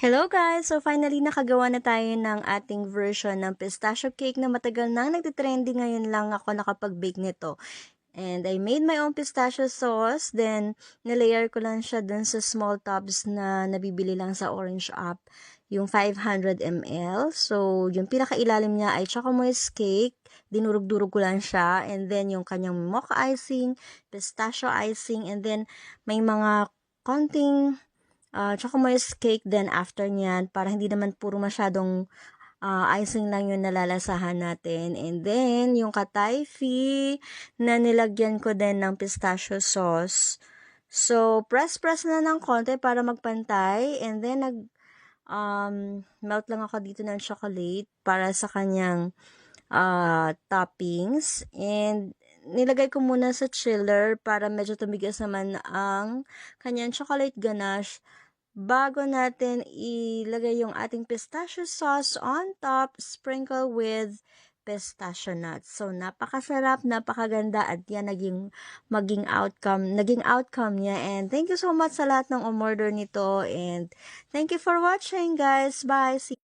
Hello guys! So finally nakagawa na tayo ng ating version ng pistachio cake na matagal nang nagtitrending, ngayon lang ako nakapag-bake nito. And I made my own pistachio sauce, then nilayer ko lang siya dun sa small tubs na nabibili lang sa Orange App, yung 500 ml. So yung pinakailalim niya ay choco moist cake, dinurog-durog ko lang siya, and then yung kanyang mocha icing, pistachio icing, and then may mga konting tsaka may cake din after niyan para hindi naman puro masyadong icing lang yung nalalasahan natin. And then, yung katayfi na nilagyan ko din ng pistachio sauce. So, press na ng konti para magpantay. And then, melt lang ako dito ng chocolate para sa kanyang toppings. And, nilagay ko muna sa chiller para medyo tumigas naman ang kanyang chocolate ganache bago natin ilagay yung ating pistachio sauce on top, sprinkle with pistachio nuts. So, napakasarap, napakaganda, at yan naging outcome niya. And thank you so much sa lahat ng umorder nito. And thank you for watching, guys. Bye! See